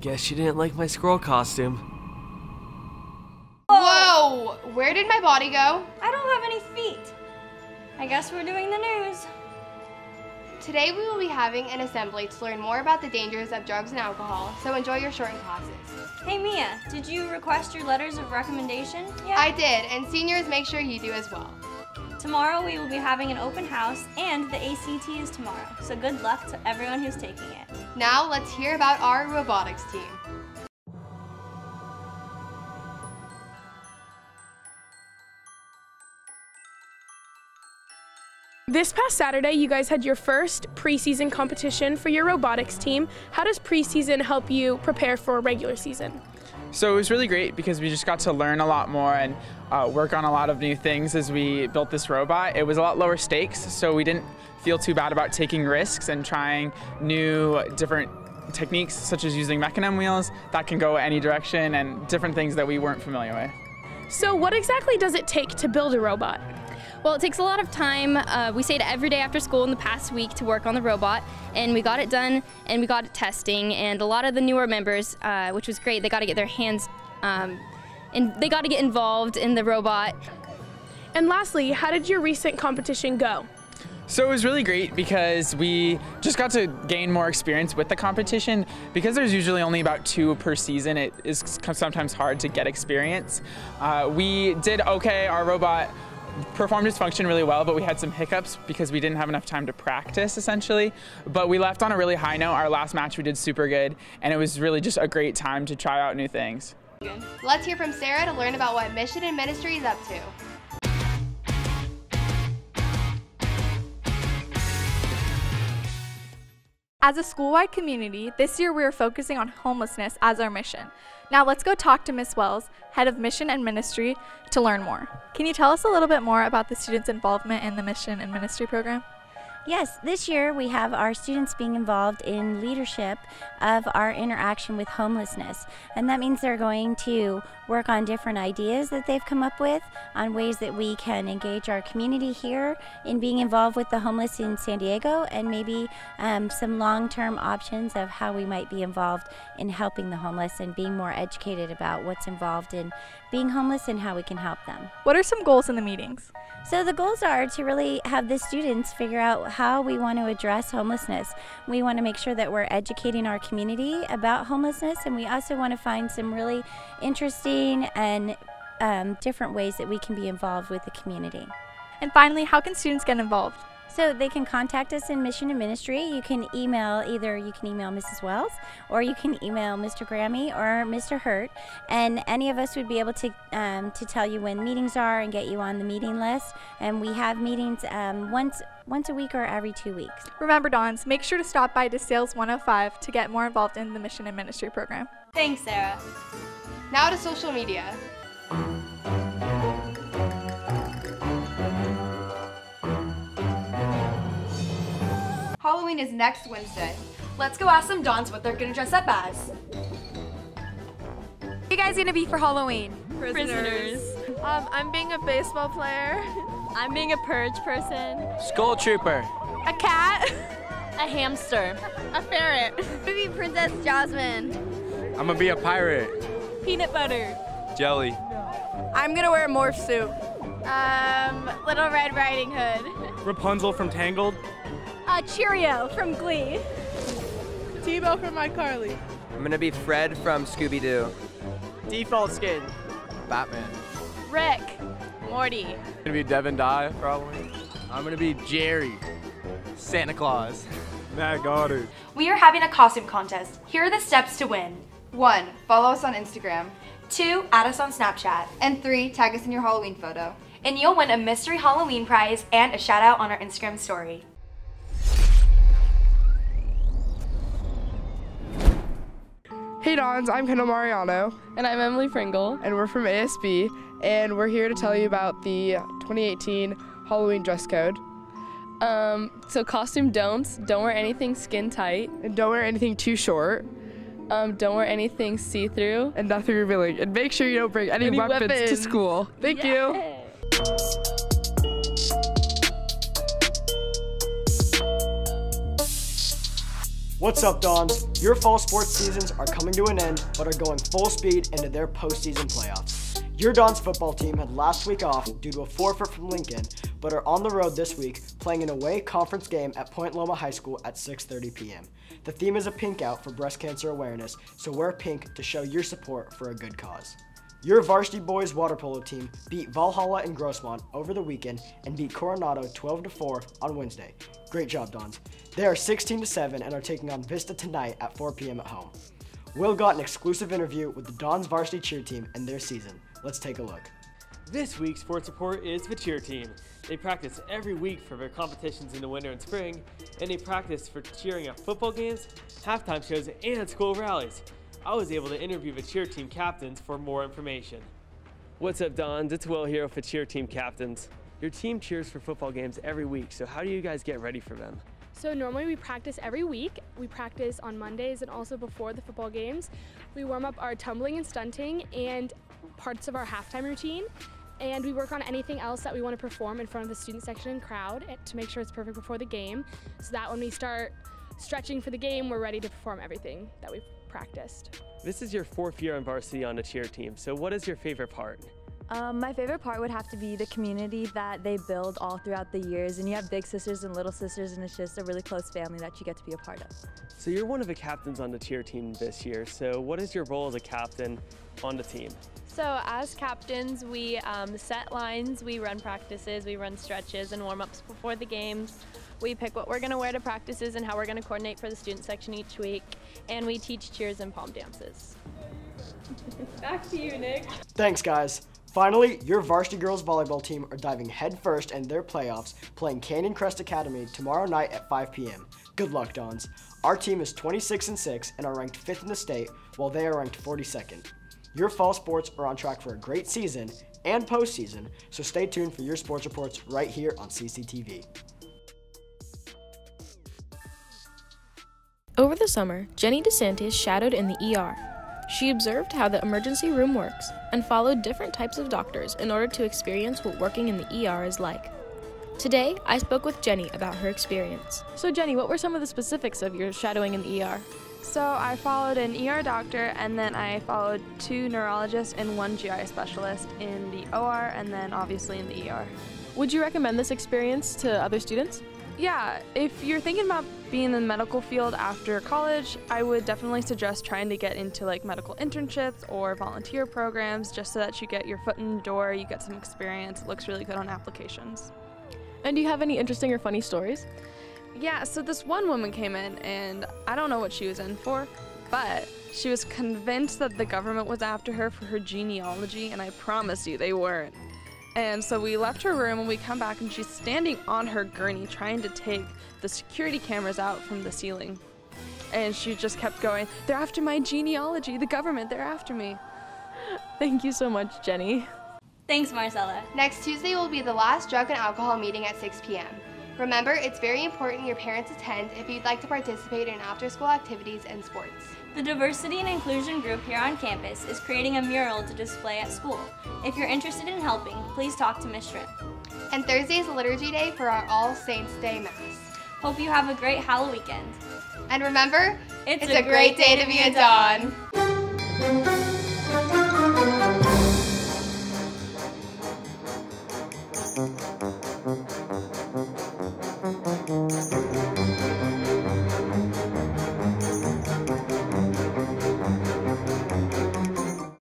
guess you didn't like my squirrel costume. Whoa! Where did my body go? I don't have any feet. I guess we're doing the news. Today we will be having an assembly to learn more about the dangers of drugs and alcohol, so enjoy your shortened classes. Hey Mia, did you request your letters of recommendation yet? I did, and seniors, make sure you do as well. Tomorrow we will be having an open house and the ACT is tomorrow, so good luck to everyone who's taking it. Now let's hear about our robotics team. This past Saturday, you guys had your first preseason competition for your robotics team. How does preseason help you prepare for a regular season? So it was really great because we just got to learn a lot more and work on a lot of new things as we built this robot. It was a lot lower stakes, so we didn't feel too bad about taking risks and trying new different techniques, such as using mechanism wheels that can go any direction and different things that we weren't familiar with. So what exactly does it take to build a robot? Well, it takes a lot of time. We stayed every day after school in the past week to work on the robot, and we got it done and we got it testing, and a lot of the newer members, which was great, they got to get their hands, and they got to get involved in the robot. And lastly, how did your recent competition go? So it was really great because we just got to gain more experience with the competition. Because there's usually only about 2 per season, it is sometimes hard to get experience. We did okay. Our robot performed its function really well, but we had some hiccups because we didn't have enough time to practice, essentially. But we left on a really high note. Our last match we did super good, and it was really just a great time to try out new things. Let's hear from Sarah to learn about what Mission and Ministry is up to. As a school-wide community, this year we are focusing on homelessness as our mission. Now let's go talk to Ms. Wells, Head of Mission and Ministry, to learn more. Can you tell us a little bit more about the students' involvement in the Mission and Ministry program? Yes, this year we have our students being involved in leadership of our interaction with homelessness. And that means they're going to work on different ideas that they've come up with, on ways that we can engage our community here in being involved with the homeless in San Diego, and maybe some long-term options of how we might be involved in helping the homeless and being more educated about what's involved in being homeless and how we can help them. What are some goals in the meetings? So the goals are to really have the students figure out how we want to address homelessness. We want to make sure that we're educating our community about homelessness, and we also want to find some really interesting and different ways that we can be involved with the community. And finally, how can students get involved? So they can contact us in Mission and Ministry. You can email Mrs. Wells, or you can email Mr. Grammy or Mr. Hurt, and any of us would be able to tell you when meetings are and get you on the meeting list. And we have meetings once a week or every 2 weeks. Remember, Dons, make sure to stop by DeSales 105 to get more involved in the Mission and Ministry program. Thanks, Sarah. Now to social media. Halloween is next Wednesday. Let's go ask some Dons what they're gonna dress up as. What are you guys gonna be for Halloween? Prisoners. I'm being a baseball player. I'm being a purge person. Skull Trooper. A cat. A hamster. A ferret. I'm gonna be Princess Jasmine. I'm gonna be a pirate. Peanut butter. Jelly. I'm gonna wear a morph suit. Little Red Riding Hood. Rapunzel from Tangled. Cheerio from Glee. Tebow from iCarly. I'm gonna be Fred from Scooby-Doo. Default skin. Batman. Rick. Morty. I'm gonna be Devin Dye for Halloween. I'm gonna be Jerry. Santa Claus. Matt Goddard. We are having a costume contest. Here are the steps to win. 1. Follow us on Instagram. 2. Add us on Snapchat. And 3. Tag us in your Halloween photo. And you'll win a mystery Halloween prize and a shout out on our Instagram story. Hey Dons, I'm Kendall Mariano. And I'm Emily Pringle. And we're from ASB, and we're here to tell you about the 2018 Halloween dress code. So costume don'ts: don't wear anything skin tight. And don't wear anything too short. Don't wear anything see-through. And nothing revealing. And make sure you don't bring any weapons to school. Thank you. What's up, Dons? Your fall sports seasons are coming to an end, but are going full speed into their postseason playoffs. Your Dons football team had last week off due to a forfeit from Lincoln, but are on the road this week playing an away conference game at Point Loma High School at 6:30 p.m. The theme is a pink out for breast cancer awareness, so wear pink to show your support for a good cause. Your varsity boys water polo team beat Valhalla and Grossmont over the weekend and beat Coronado 12-4 on Wednesday. Great job, Dons. They are 16-7 and are taking on Vista tonight at 4 p.m. at home. Will got an exclusive interview with the Dons varsity cheer team and their season. Let's take a look. This week's sports report is the cheer team. They practice every week for their competitions in the winter and spring, and they practice for cheering at football games, halftime shows, and school rallies. I was able to interview the cheer team captains for more information. What's up, Dons? It's Will here with the cheer team captains. Your team cheers for football games every week, so how do you guys get ready for them? So normally we practice every week. We practice on Mondays and also before the football games. We warm up our tumbling and stunting and parts of our halftime routine. And we work on anything else that we want to perform in front of the student section and crowd to make sure it's perfect before the game, so that when we start stretching for the game, we're ready to perform everything that we've practiced. This is your 4th year on varsity on the cheer team, so what is your favorite part? My favorite part would have to be the community that they build all throughout the years, and you have big sisters and little sisters, and it's just a really close family that you get to be a part of. So you're one of the captains on the cheer team this year, so what is your role as a captain on the team? So as captains, we set lines, we run practices, we run stretches and warm-ups before the games. We pick what we're going to wear to practices and how we're going to coordinate for the student section each week, and we teach cheers and palm dances. Back to you, Nick. Thanks, guys. Finally, your varsity girls volleyball team are diving headfirst in their playoffs, playing Canyon Crest Academy tomorrow night at 5 p.m. Good luck, Dons. Our team is 26-6 and are ranked 5th in the state, while they are ranked 42nd. Your fall sports are on track for a great season and postseason, so stay tuned for your sports reports right here on CCTV. Over the summer, Jenny DeSantis shadowed in the ER. She observed how the emergency room works and followed different types of doctors in order to experience what working in the ER is like. Today, I spoke with Jenny about her experience. So Jenny, what were some of the specifics of your shadowing in the ER? So I followed an ER doctor, and then I followed 2 neurologists and 1 GI specialist in the OR, and then obviously in the ER. Would you recommend this experience to other students? Yeah, if you're thinking about being in the medical field after college, I would definitely suggest trying to get into like medical internships or volunteer programs, just so that you get your foot in the door, you get some experience. It looks really good on applications. And do you have any interesting or funny stories? Yeah, so this one woman came in, and I don't know what she was in for, but she was convinced that the government was after her for her genealogy, and I promise you they weren't. And so we left her room, and we come back, and she's standing on her gurney trying to take the security cameras out from the ceiling. And she just kept going, "They're after my genealogy, the government, they're after me." Thank you so much, Jenny. Thanks, Marcella. Next Tuesday will be the last drug and alcohol meeting at 6 p.m. Remember, it's very important your parents attend if you'd like to participate in after-school activities and sports. The Diversity and Inclusion group here on campus is creating a mural to display at school. If you're interested in helping, please talk to Ms. Shrimp. And Thursday is Liturgy Day for our All Saints Day Mass. Hope you have a great Halloween weekend. And remember, it's a great day to be a Don.